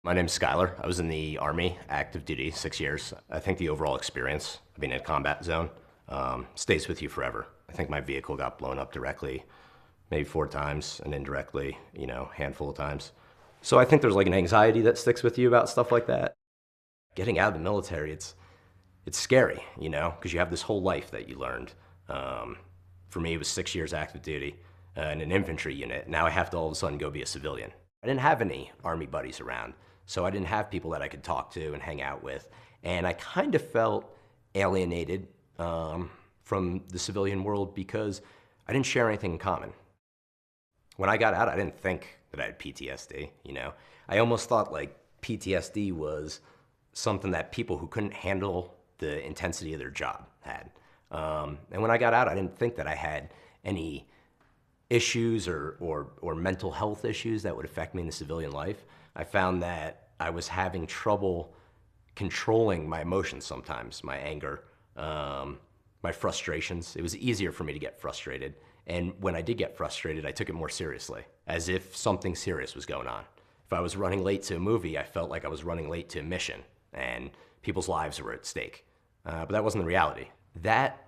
My name's Skylar. I was in the Army, active duty, 6 years. I think the overall experience of being in a combat zone stays with you forever. I think my vehicle got blown up directly, maybe 4 times, and indirectly, handful of times. So I think there's like an anxiety that sticks with you about stuff like that. Getting out of the military, it's scary, because you have this whole life that you learned. For me, it was 6 years active duty in an infantry unit. Now I have to all of a sudden go be a civilian. I didn't have any Army buddies around, so I didn't have people that I could talk to and hang out with. And I kind of felt alienated from the civilian world because I didn't share anything in common. When I got out, I didn't think that I had PTSD. I almost thought like PTSD was something that people who couldn't handle the intensity of their job had. And when I got out, I didn't think that I had any issues or mental health issues that would affect me in the civilian life. I found that I was having trouble controlling my emotions sometimes, my anger, my frustrations. It was easier for me to get frustrated. And when I did get frustrated, I took it more seriously, as if something serious was going on. If I was running late to a movie, I felt like I was running late to a mission and people's lives were at stake. But that wasn't the reality. That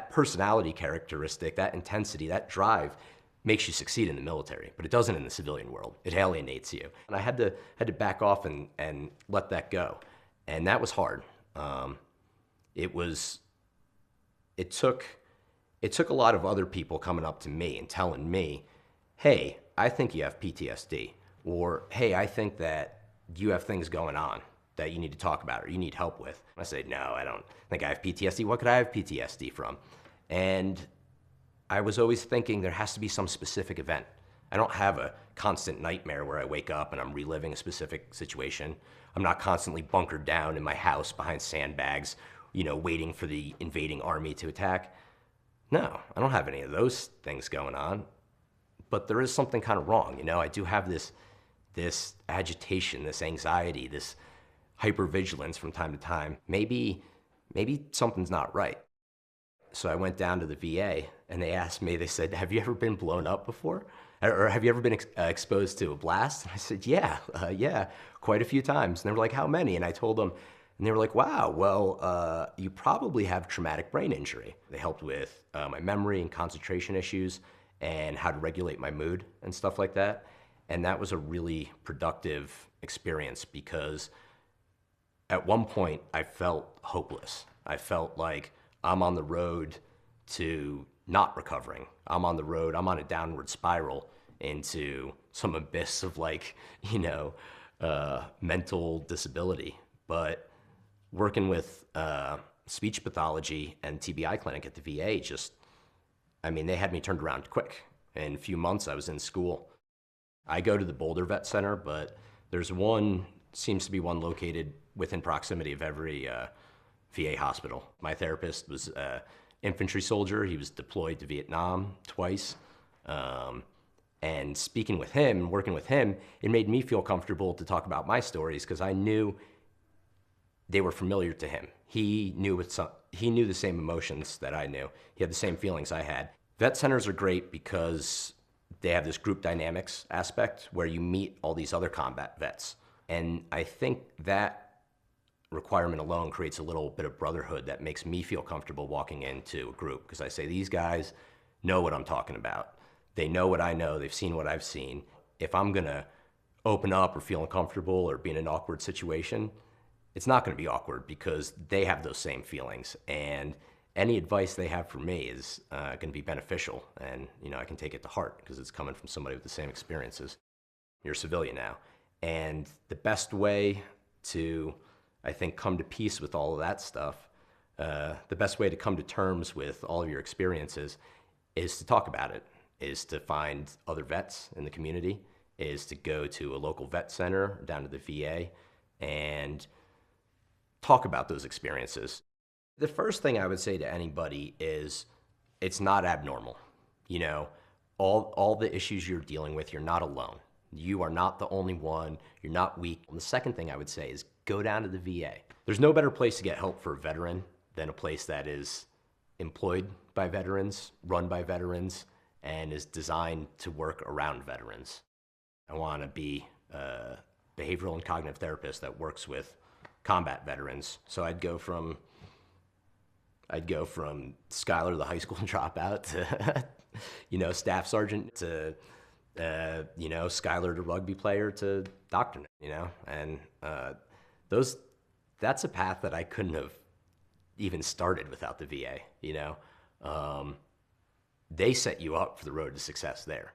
personality characteristic, that intensity, that drive makes you succeed in the military, but it doesn't in the civilian world. It alienates you. And I had to back off and let that go. And that was hard. It took a lot of other people coming up to me and telling me, hey, I think you have PTSD, or hey, I think that you have things going on that you need to talk about or you need help with. I say, no, I don't think I have PTSD. What could I have PTSD from? And I was always thinking there has to be some specific event. I don't have a constant nightmare where I wake up and I'm reliving a specific situation. I'm not constantly bunkered down in my house behind sandbags, waiting for the invading army to attack. No, I don't have any of those things going on, but there is something kind of wrong. I do have this agitation, this anxiety, this hypervigilance from time to time. Maybe something's not right. So I went down to the VA and they asked me, they said, have you ever been blown up before? Or have you ever been exposed to a blast? And I said, yeah, quite a few times. And they were like, how many? And I told them, and they were like, wow, well, you probably have traumatic brain injury. They helped with my memory and concentration issues and how to regulate my mood and stuff like that. And that was a really productive experience because at one point I felt hopeless. I felt like I'm on the road to not recovering. I'm on the road, I'm on a downward spiral into some abyss of mental disability. But working with speech pathology and TBI clinic at the VA they had me turned around quick. In a few months, I was in school. I go to the Boulder Vet Center, but seems to be one located within proximity of every VA hospital. My therapist was an infantry soldier. He was deployed to Vietnam twice. And speaking with him, working with him, it made me feel comfortable to talk about my stories because I knew they were familiar to him. He knew the same emotions that I knew. He had the same feelings I had. Vet centers are great because they have this group dynamics aspect where you meet all these other combat vets. And I think that requirement alone creates a little bit of brotherhood that makes me feel comfortable walking into a group because I say, these guys know what I'm talking about. They know what I know. They've seen what I've seen. If I'm gonna open up or feel uncomfortable or be in an awkward situation, it's not gonna be awkward because they have those same feelings. And any advice they have for me is gonna be beneficial. And I can take it to heart because it's coming from somebody with the same experiences. You're a civilian now. And the best way to, I think, come to peace with all of that stuff, the best way to come to terms with all of your experiences is to talk about it, is to find other vets in the community, is to go to a local vet center down to the VA and talk about those experiences. The first thing I would say to anybody is it's not abnormal. All the issues you're dealing with, you're not alone. You are not the only one. You're not weak. And the second thing I would say is go down to the VA. There's no better place to get help for a veteran than a place that is employed by veterans, run by veterans, and is designed to work around veterans. I want to be behavioral and cognitive therapist that works with combat veterans. So I'd go from Skylar, the high school dropout, to staff sergeant, to Skylar, the rugby player, to doctor. And those that's a path that I couldn't have even started without the VA. They set you up for the road to success there.